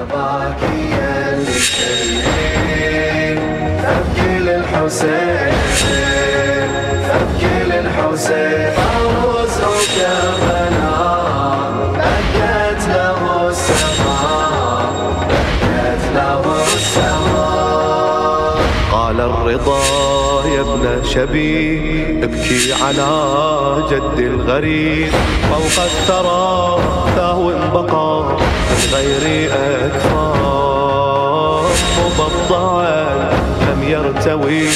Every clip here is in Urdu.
باكيا للحسين أبكي للحسين أبكي للحسين عروس كربلاء بكت له السماء بكت له السماء. قال الرضا يا ابن شبي ابكي على جد الغريب فوق الثرى ثهو بقى غير أكفار مبضعا لم يرتوي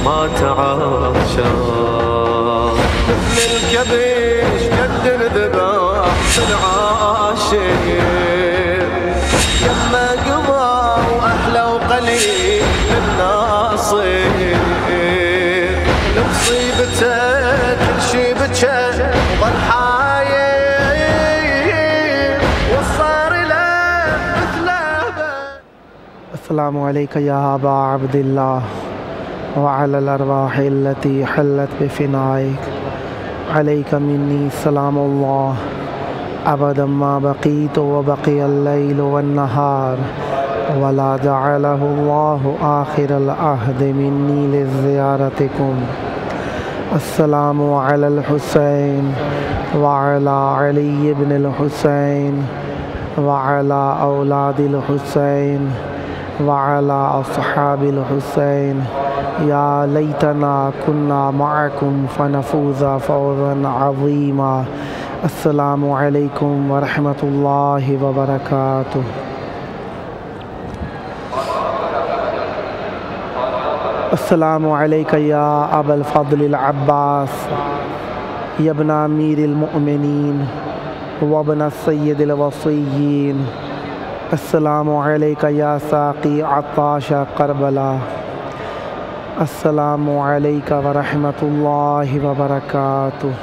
ما تعاشى مثل الكبش جد الذبح في العاشر يما قضى وأحلى وقليل للناصر لمصيبته كل شي بكى وظل حاير وصار له مثل السلام عليك يا أبا عبد الله وعلى الأرواح التي حلت بفنائك عليك مني سلام الله أبدا ما بقيت وبقي الليل والنهار ولا جعله الله آخر العهد مني لزيارتكم. السلام على الحسين وعلى علي بن الحسين وعلى أولاد الحسين وعلى أصحاب الحسين يا ليتنا كنا معكم فنفوز فوزا عظيما. السلام عليكم ورحمة الله وبركاته. السلام عليك يا أبا الفضل العباس يا ابن أمير المؤمنين وابن السيد الوصيين. السلام عليك يا ساقي عطاش كربلاء. السلام عليك ورحمة الله وبركاته.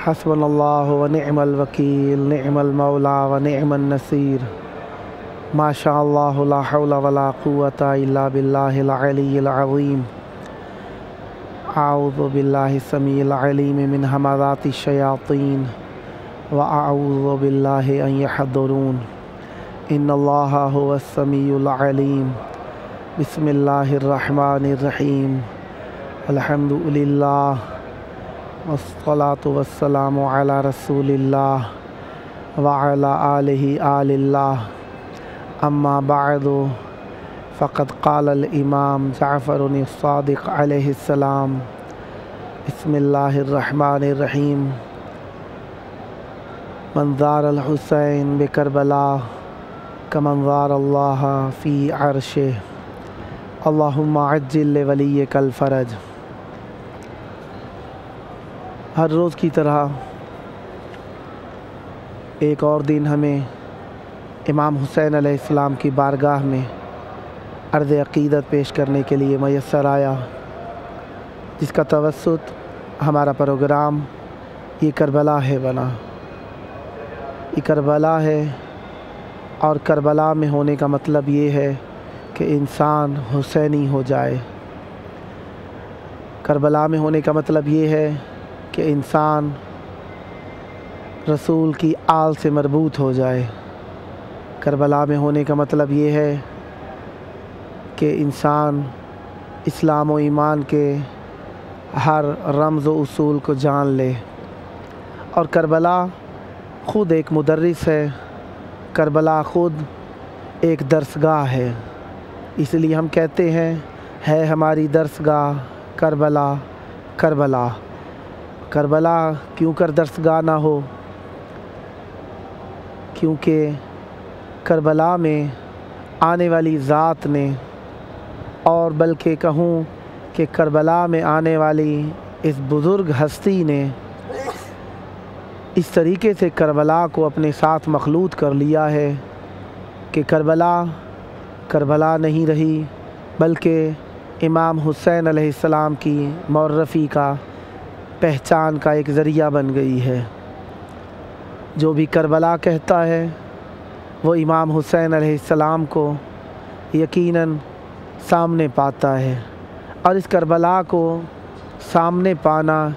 حسبنا الله ونعم الوكيل نعم المولى ونعم النصير ما شاء الله لا حول ولا قوة إلا بالله العلي العظيم. أعوذ بالله السميع العليم من همزات الشياطين وأعوذ بالله أن يحضرون. إن الله هو السميع العليم. بسم الله الرحمن الرحيم. الحمد لله والصلاة والسلام على رسول الله وعلى آله آل الله. أما بعد فقد قال الإمام جعفر الصادق عليه السلام بسم الله الرحمن الرحيم من زار الحسين بكربلاء كمن زار الله في عرشه اللهم عجل لوليك الفرج. ہر روز کی طرح ایک اور دن ہمیں امام حسین علیہ السلام کی بارگاہ میں عرض عقیدت پیش کرنے کے لیے میسر آیا، جس کا توسط ہمارا پروگرام یہ کربلا ہے بنا۔ یہ کربلا ہے، اور کربلا میں ہونے کا مطلب یہ ہے کہ انسان حسینی ہو جائے۔ کربلا میں ہونے کا مطلب یہ ہے کہ انسان رسول کی آل سے مربوط ہو جائے۔ کربلا میں ہونے کا مطلب یہ ہے کہ انسان اسلام و ایمان کے ہر رمز و اصول کو جان لے۔ اور کربلا خود ایک مدرس ہے، کربلا خود ایک درسگاہ ہے۔ اس لیے ہم کہتے ہیں ہے ہماری درسگاہ کربلا کربلا۔ کربلا کیوں کر درسگاہ نہ ہو؟ کیونکہ کربلا میں آنے والی ذات نے، اور بلکہ کہوں کہ کربلا میں آنے والی اس بزرگ ہستی نے اس طریقے سے کربلا کو اپنے ساتھ مخلوط کر لیا ہے کہ کربلا نہیں رہی، بلکہ امام حسین علیہ السلام کی معرفی کا، پہچان کا ایک ذریعہ بن گئی ہے۔ جو بھی کربلا کہتا ہے وہ امام حسین علیہ السلام کو یقیناً سامنے پاتا ہے، اور اس کربلا کو سامنے پانا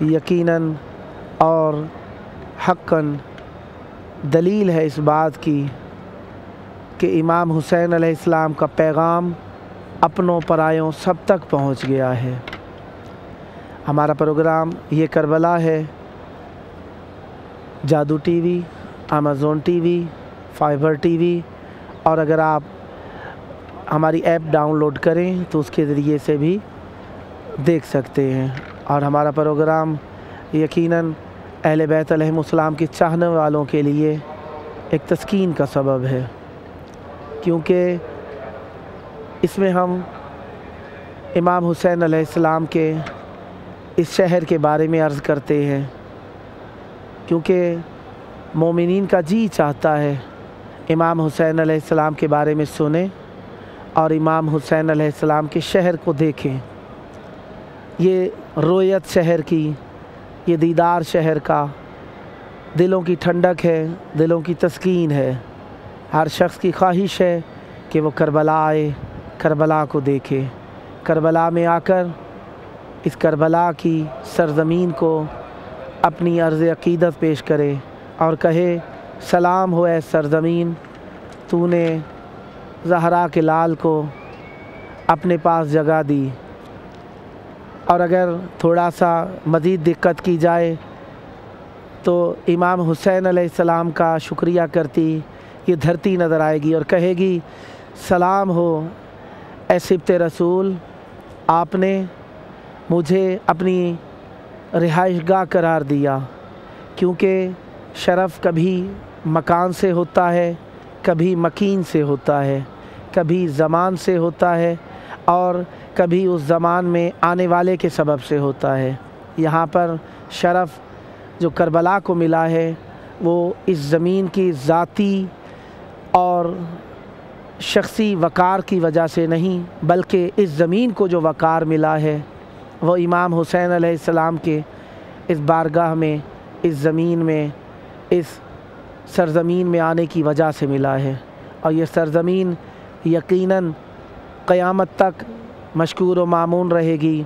یقیناً اور حقاً دلیل ہے اس بات کی کہ امام حسین علیہ السلام کا پیغام اپنوں پرایوں سب تک پہنچ گیا ہے۔ ہمارا پروگرام یہ کربلا ہے، جادو T V, Amazon T V, fibre T V, اور اگر آپ ہماری ایپ ڈاؤن لوڈ کریں تو اس کے ذریعے سے بھی دیکھ سکتے ہیں۔ اور ہمارا پروگرام یقیناً اہل بیت علیہم السلام کے چاہنے والوں کے لیے ایک تسکین کا سبب ہے، کیونکہ اس میں ہم امام حسین علیہ السلام کے اس شہر کے بارے میں عرض کرتے ہیں، کیونکہ مومنین کا جی چاہتا ہے امام حسین علیہ السلام کے بارے میں سنیں اور امام حسین علیہ السلام کے شہر کو دیکھیں۔ یہ رویت شہر کی، یہ دیدار شہر کا دلوں کی ٹھنڈک ہے، دلوں کی تسکین ہے۔ ہر شخص کی خواہش ہے کہ وہ کربلا آئے، کربلا کو دیکھے، کربلا میں آ کر اس کربلا کی سرزمین کو اپنی عرض عقیدت پیش کرے اور کہے سلام ہو اے سرزمین، تو نے زہرا کے لال کو اپنے پاس جگہ دی۔ اور اگر تھوڑا سا مزید دقت کی جائے تو امام حسین علیہ السلام کا شکریہ کرتی یہ دھرتی نظر آئے گی اور کہے گی سلام ہو اے سبط رسول، آپ نے مجھے اپنی رہائش گاہ قرار دیا، کیونکہ شرف کبھی مکان سے ہوتا ہے، کبھی مکین سے ہوتا ہے، کبھی زمان سے ہوتا ہے اور کبھی اس زمان میں آنے والے کے سبب سے ہوتا ہے۔ یہاں پر شرف جو کربلا کو ملا ہے وہ اس زمین کی ذاتی اور شخصی وقار کی وجہ سے نہیں، بلکہ اس زمین کو جو وقار ملا ہے وہ امام حسین علیہ السلام کے اس بارگاہ میں، اس زمین میں، اس سرزمین میں آنے کی وجہ سے ملا ہے۔ اور یہ سرزمین یقیناً قیامت تک مشکور و مامون رہے گی،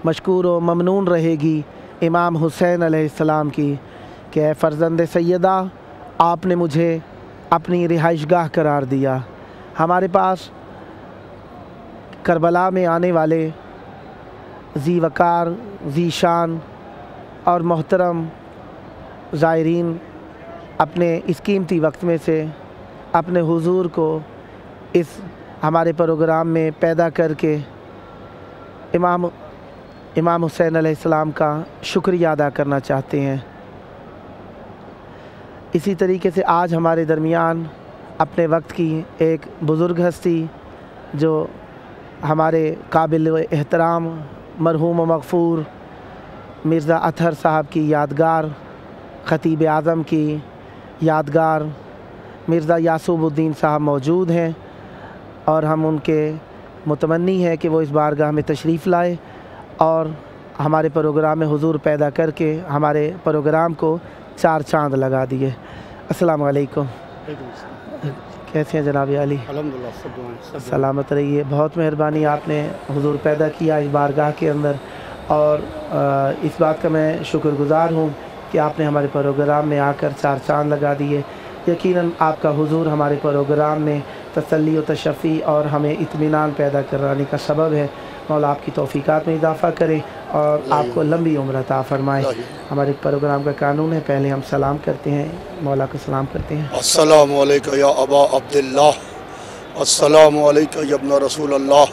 مشکور و ممنون رہے گی امام حسین علیہ السلام کی کہ اے فرزند سیدہ، آپ نے مجھے اپنی رہائش گاہ قرار دیا۔ ہمارے پاس کربلا میں آنے والے ذی وقار، ذی شان اور محترم زائرین اپنے اس قیمتی وقت میں سے اپنے حضور کو اس ہمارے پروگرام میں پیدا کر کے امام حسین علیہ السلام کا شکریہ ادا کرنا چاہتے ہیں۔ اسی طریقے سے آج ہمارے درمیان اپنے وقت کی ایک بزرگ ہستی جو ہمارے قابل احترام مرحوم و مغفور مرزا اطہر صاحب کی یادگار، خطیب اعظم کی یادگار مرزا یعصوب الدین صاحب موجود ہیں، اور ہم ان کے متمنی ہیں کہ وہ اس بارگاہ میں تشریف لائے اور ہمارے پروگرام میں حضور پیدا کر کے ہمارے پروگرام کو چار چاند لگا دیے۔ السلام علیکم، کیسے ہیں جناب علی؟ الحمدللہ، سلامت رہیے۔ بہت مہربانی، آپ نے حضور پیدا کیا اس بارگاہ کے اندر، اور اس بات کا میں شکر گزار ہوں کہ آپ نے ہمارے پروگرام میں آ کر چار چاند لگا دیے۔ یقیناً آپ کا حضور ہمارے پروگرام میں تسلی و تشفی اور ہمیں اطمینان پیدا کرانے کا سبب ہے۔ مولا آپ کی توفیقات میں اضافہ کرے اور آپ کو لمبی عمر عطا فرمائے۔ ہمارے پروگرام کا قانون ہے، پہلے ہم سلام کرتے ہیں، مولا کو سلام کرتے ہیں۔ السلام علیکم یا ابا عبداللہ، السلام علیکم یا ابن رسول اللہ،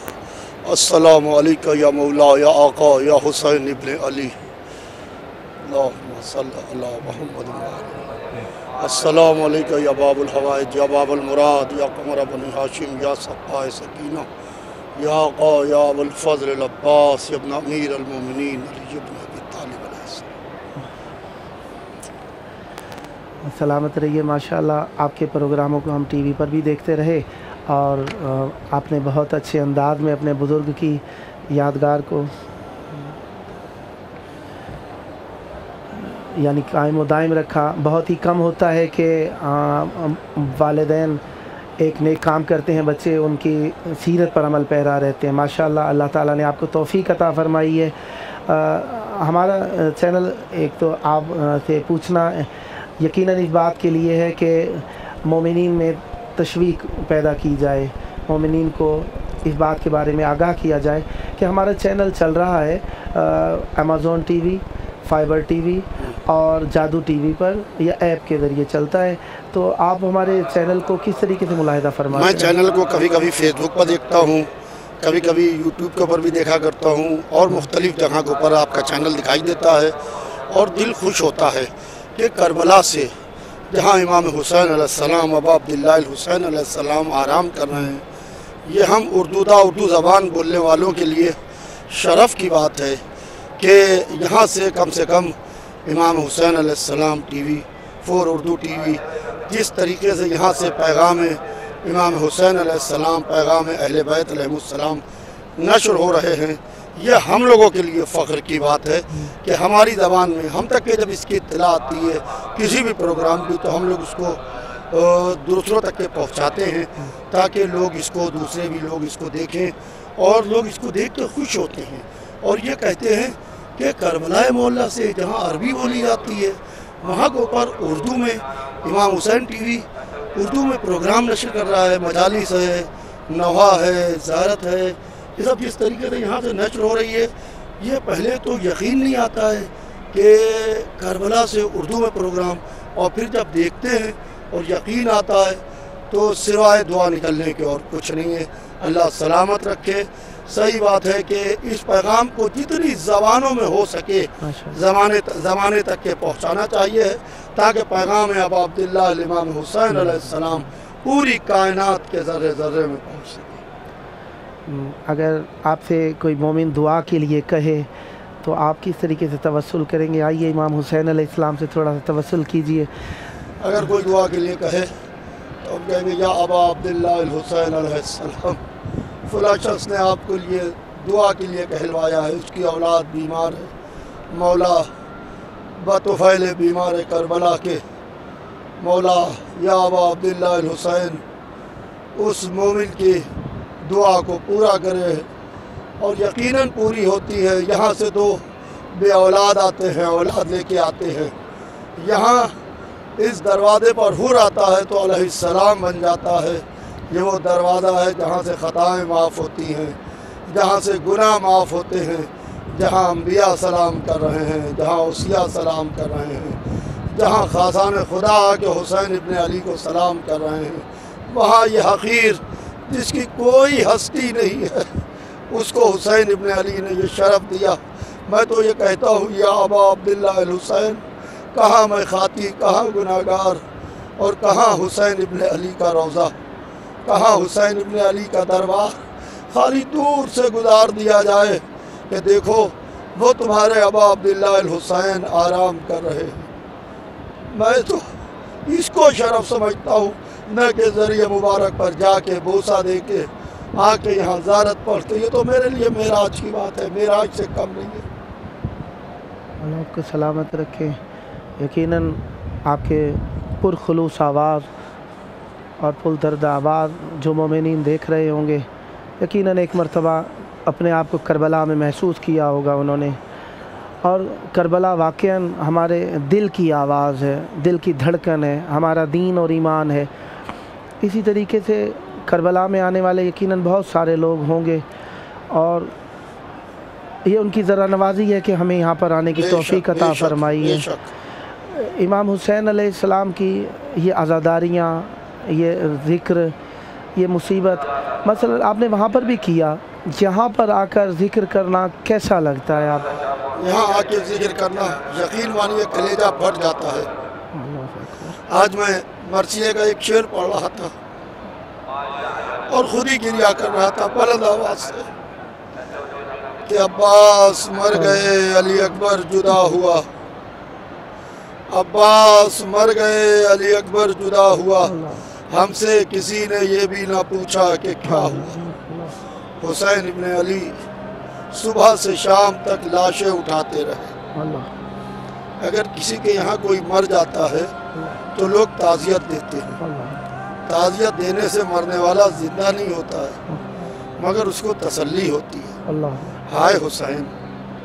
السلام علیکم یا مولا یا آقا یا حسین ابن علی، اللہم صلی اللہ محمد السلام علیکم یا باب الحوائج یا باب المراد یا قمر بنی ہاشم یا صفائے سکینہ یا آقا یا ابو الفضل العباس یا ابن امیر المومنین علی ابن ابی طالب علیہ السلام۔ سلامت رہیے۔ ماشاءاللہ آپ کے پروگراموں کو ہم ٹی وی پر بھی دیکھتے رہے، اور آپ نے بہت اچھے انداز میں اپنے بزرگ کی یادگار کو یعنی قائم و دائم رکھا۔ بہت ہی کم ہوتا ہے کہ والدین ایک نیک کام کرتے ہیں، بچے ان کی سیرت پر عمل پیرا رہتے ہیں۔ ماشاءاللہ اللہ تعالیٰ نے آپ کو توفیق عطا فرمائی ہے۔ ہمارا چینل ایک تو آپ سے پوچھنا یقیناً اس بات کے لیے ہے کہ مومنین میں تشویق پیدا کی جائے، مومنین کو اس بات کے بارے میں آگاہ کیا جائے کہ ہمارا چینل چل رہا ہے Amazon T V, fibre T V اور جادو ٹی وی پر یا ایپ کے ذریعے چلتا ہے، تو آپ ہمارے چینل کو کس طریقے سے ملاحظہ فرماتے ہیں؟ میں چینل کو کبھی کبھی فیس بک پر دیکھتا ہوں، کبھی کبھی یوٹیوب کے اوپر بھی دیکھا کرتا ہوں، اور مختلف جگہ کے اوپر آپ کا چینل دکھائی دیتا ہے، اور دل خوش ہوتا ہے کہ کربلا سے جہاں امام حسین علیہ السلام ابا عبداللہ الحسین علیہ السلام آرام کر رہے ہیں، یہ ہم اردو زبان بولنے والوں کے لیے شرف کی بات ہے کہ یہاں سے کم امام حسین علیہ السلام T V 4 Urdu T V جس طریقے سے یہاں سے پیغام امام حسین علیہ السلام، پیغام اہل بیت علیہ السلام نشر ہو رہے ہیں، یہ ہم لوگوں کے لیے فخر کی بات ہے کہ ہماری زبان میں ہم تک کہ جب اس کی اطلاع آتی ہے کسی بھی پروگرام کی تو ہم لوگ اس کو دوسروں تک کے پہنچاتے ہیں تاکہ لوگ اس کو، دوسرے بھی لوگ اس کو دیکھیں اور لوگ اس کو دیکھ کے خوش ہوتے ہیں، اور یہ کہتے ہیں کہ کربلا معلیٰ سے جہاں عربی بولی جاتی ہے وہاں کے اوپر اردو میں امام حسین ٹی وی اردو میں پروگرام نشر کر رہا ہے، مجالس ہے، نوحہ ہے، زیارت ہے، یہ سب جس طریقے سے یہاں سے نشر ہو رہی ہے، یہ پہلے تو یقین نہیں آتا ہے کہ کربلا سے اردو میں پروگرام، اور پھر جب دیکھتے ہیں اور یقین آتا ہے تو سوائے دعا نکلنے کے اور کچھ نہیں ہے۔ اللہ سلامت رکھے۔ صحیح بات ہے کہ اس پیغام کو جتنی زبانوں میں ہو سکے زمانے تک کے پہنچانا چاہیے تاکہ پیغام ابا عبداللہ امام حسین علیہ السلام پوری کائنات کے ذرے ذرے میں پہنچ سکے۔ اگر آپ سے کوئی مومن دعا کے لیے کہے تو آپ کس طریقے سے توسل کریں گے؟ آئیے امام حسین علیہ السلام سے تھوڑا سا توسل کیجئے۔ اگر کوئی دعا کے لیے کہے تو ہم کہیں گے یا ابا عبداللہ الحسین علیہ السلام، فلاں شخص نے آپ کے لیے دعا کے لیے کہلوایا ہے، اس کی اولاد بیمار ہے، مولا بطفیل بیمار کربلا کے، مولا یا ابا عبداللہ الحسین اس مومن کی دعا کو پورا کرے، اور یقیناً پوری ہوتی ہے۔ یہاں سے دو بے اولاد آتے ہیں، اولاد لے کے آتے ہیں، یہاں اس دروازے پر حور آتا ہے تو علیہ السلام بن جاتا ہے۔ یہ وہ دروازہ ہے جہاں سے خطائیں معاف ہوتی ہیں، جہاں سے گناہ معاف ہوتے ہیں، جہاں انبیاء سلام کر رہے ہیں، جہاں اوصیاء سلام کر رہے ہیں، جہاں خاصان خدا کے حسین ابن علی کو سلام کر رہے ہیں، وہاں یہ حقیر جس کی کوئی ہستی نہیں ہے اس کو حسین ابن علی نے یہ شرف دیا۔ میں تو یہ کہتا ہوں یا ابا عبداللہ الحسین، کہاں میں خاطی، کہاں گناہگار، اور کہاں حسین ابن علی کا روضہ، کہاں حسین ابن علی کا دربار، خالی دور سے گزار دیا جائے کہ دیکھو وہ تمہارے ابا عبداللہ الحسین آرام کر رہے ہیں۔ میں تو اس کو شرف سمجھتا ہوں، نہ کہ ذریعہ مبارک پر جا کے بوسہ دے کے آ کے یہاں زیارت پڑھ کے، یہ تو میرے لیے معراج کی بات ہے، معراج سے کم نہیں ہے۔ اللہ آپ کو سلامت رکھے۔ یقیناً آپ کے پرخلوص آواز اور پل درد آواز جو مومنین دیکھ رہے ہوں گے، یقیناً ایک مرتبہ اپنے آپ کو کربلا میں محسوس کیا ہوگا انہوں نے، اور کربلا واقعاً ہمارے دل کی آواز ہے، دل کی دھڑکن ہے، ہمارا دین اور ایمان ہے۔ اسی طریقے سے کربلا میں آنے والے یقیناً بہت سارے لوگ ہوں گے، اور یہ ان کی ذرا نوازی ہے کہ ہمیں یہاں پر آنے کی توفیق عطا فرمائی ہے۔ امام حسین علیہ السلام کی یہ عزاداریاں، یہ ذکر، یہ مصیبت، مثلا آپ نے وہاں پر بھی کیا، یہاں پر آ کر ذکر کرنا کیسا لگتا ہے آپ؟ یہاں آ کے ذکر کرنا یقین مانیے کلیجہ پھٹ جاتا ہے۔ آج میں مرثیے کا ایک شعر پڑھ رہا تھا اور خود ہی گریا کر رہا تھا بلند آواز سے کہ عباس مر گئے علی اکبر جدا ہوا، عباس مر گئے علی اکبر جدا ہوا، ہم سے کسی نے یہ بھی نہ پوچھا کہ کیا ہوا۔ حسین ابن علی صبح سے شام تک لاشیں اٹھاتے رہے۔ اگر کسی کے یہاں کوئی مر جاتا ہے تو لوگ تعزیت دیتے ہیں، تعزیت دینے سے مرنے والا زندہ نہیں ہوتا ہے مگر اس کو تسلی ہوتی ہے، ہائے حسین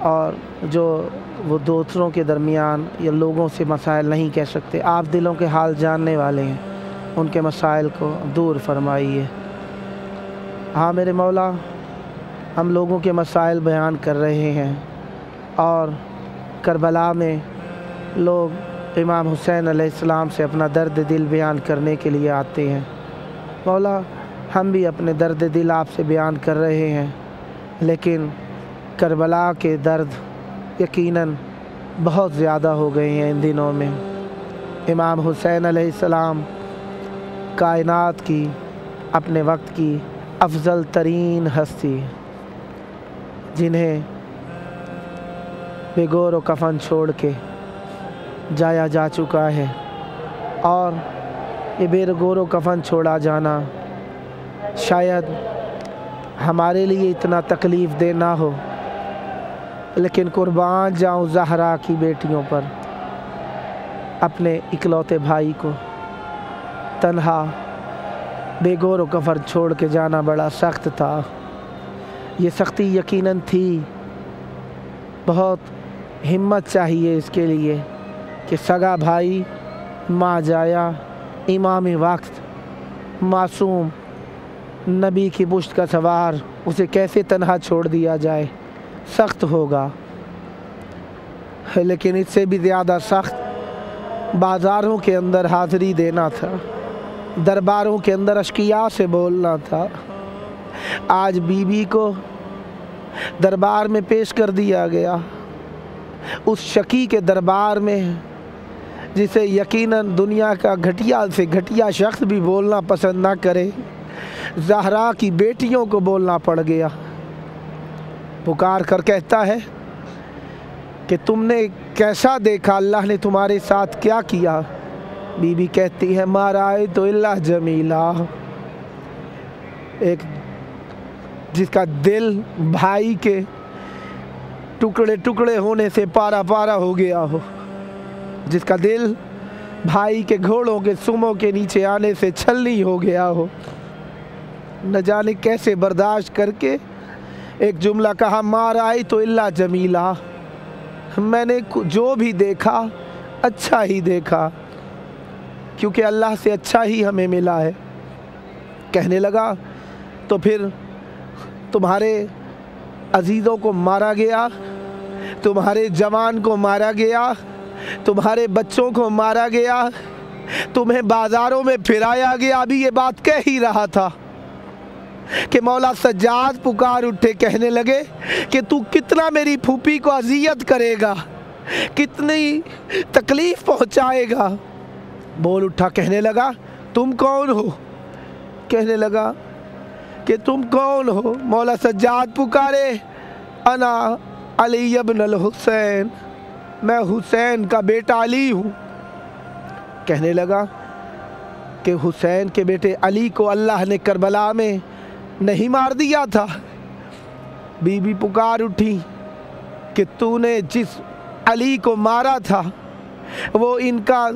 اور جو وہ دوسروں کے درمیان یا لوگوں سے مسائل نہیں کہہ سکتے، آپ دلوں کے حال جاننے والے ہیں، ان کے مسائل کو دور فرمائیے۔ ہاں میرے مولا، ہم لوگوں کے مسائل بیان کر رہے ہیں، اور کربلا میں لوگ امام حسین علیہ السلام سے اپنا درد دل بیان کرنے کے لیے آتے ہیں۔ مولا، ہم بھی اپنے درد دل آپ سے بیان کر رہے ہیں، لیکن کربلا کے درد یقیناً بہت زیادہ ہو گئے ہیں ان دنوں میں۔ امام حسین علیہ السلام کائنات کی، اپنے وقت کی افضل ترین ہستی، جنہیں بے گور و کفن چھوڑ کے جایا جا چکا ہے، اور یہ بے گور و کفن چھوڑا جانا شاید ہمارے لیے اتنا تکلیف دہ نہ ہو، لیکن قربان جاؤں زہرا کی بیٹیوں پر، اپنے اکلوتے بھائی کو تنہا بے گور و کفن چھوڑ کے جانا بڑا سخت تھا۔ یہ سختی یقیناً تھی، بہت ہمت چاہیے اس کے لیے کہ سگا بھائی ماں جایا، امام وقت، معصوم نبی کی پشت کا سوار، اسے کیسے تنہا چھوڑ دیا جائے، سخت ہوگا۔ لیکن اس سے بھی زیادہ سخت بازاروں کے اندر حاضری دینا تھا، درباروں کے اندر اشقیاء سے بولنا تھا۔ آج بی بی کو دربار میں پیش کر دیا گیا، اس شقی کے دربار میں جسے یقیناً دنیا کا گھٹیا سے گھٹیا شخص بھی بولنا پسند نہ کرے، زہرا کی بیٹیوں کو بولنا پڑ گیا۔ پکار کر کہتا ہے کہ تم نے کیسا دیکھا، اللہ نے تمہارے ساتھ کیا کیا؟ بی بی کہتی ہے ما رأیت الا جمیلا، ایک جس کا دل بھائی کے ٹکڑے ٹکڑے ہونے سے پارا پارا ہو گیا ہو، جس کا دل بھائی کے گھوڑوں کے سموں کے نیچے آنے سے چھلنی ہو گیا ہو، نہ جانے کیسے برداشت کر کے ایک جملہ کہا ما رأیت الا جمیلا، میں نے جو بھی دیکھا اچھا ہی دیکھا، کیونکہ اللہ سے اچھا ہی ہمیں ملا ہے۔ کہنے لگا تو پھر تمہارے عزیزوں کو مارا گیا، تمہارے جوان کو مارا گیا، تمہارے بچوں کو مارا گیا، تمہیں بازاروں میں پھرایا گیا۔ ابھی یہ بات کہہ ہی رہا تھا کہ مولا سجاد پکار اٹھے، کہنے لگے کہ تو کتنا میری پھوپھی کو اذیت کرے گا، کتنی تکلیف پہنچائے گا۔ بول اٹھا، کہنے لگا تم کون ہو؟ کہنے لگا کہ تم کون ہو؟ مولا سجاد پکارے انا علی ابن الحسین، میں حسین کا بیٹا علی ہوں۔ کہنے لگا کہ حسین کے بیٹے علی کو اللہ نے کربلا میں نہیں مار دیا تھا؟ بی بی پکار اٹھی کہ تو نے جس علی کو مارا تھا وہ ان کا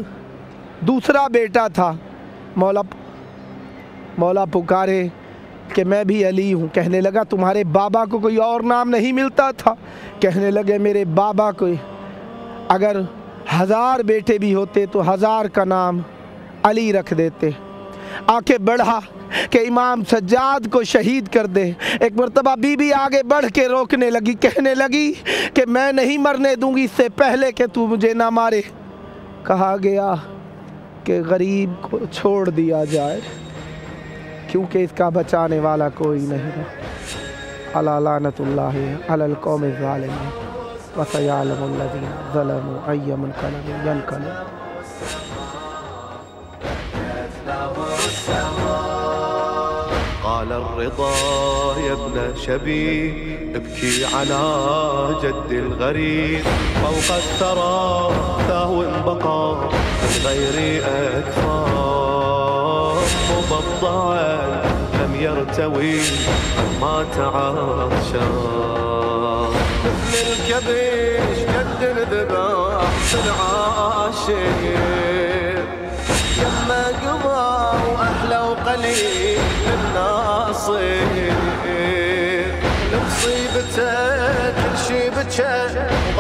دوسرا بیٹا تھا۔ مولا پکارے کہ میں بھی علی ہوں۔ کہنے لگا تمہارے بابا کو کوئی اور نام نہیں ملتا تھا؟ کہنے لگے میرے بابا کو اگر 1000 بیٹے بھی ہوتے تو 1000 کا نام علی رکھ دیتے۔ آکے بڑھا کہ امام سجاد کو شہید کر دے۔ ایک مرتبہ بی بی آگے بڑھ کے روکنے لگی، کہنے لگی کہ میں نہیں مرنے دوں گی اس سے پہلے کہ تو مجھے نہ مارے۔ کہا گیا کہ غریب کو چھوڑ دیا جائے کیونکہ اس کا بچانے والا کوئی نہیں ہے۔ الا لعنت اللہ علی القوم الظالمین وسیعلم الذین ظلموا ای منقلب ینقلب۔ قال الرضا يا ابن شبيب ابكي على جد الغريب فوق الثرى ثاو بقى الغير أكفار مبضعا لم يرتوي ما تعاشر مثل الكبش جد الذباح في العاشر يما قضى وأحلى وقليل للناصر لمصيبته كل شي بچه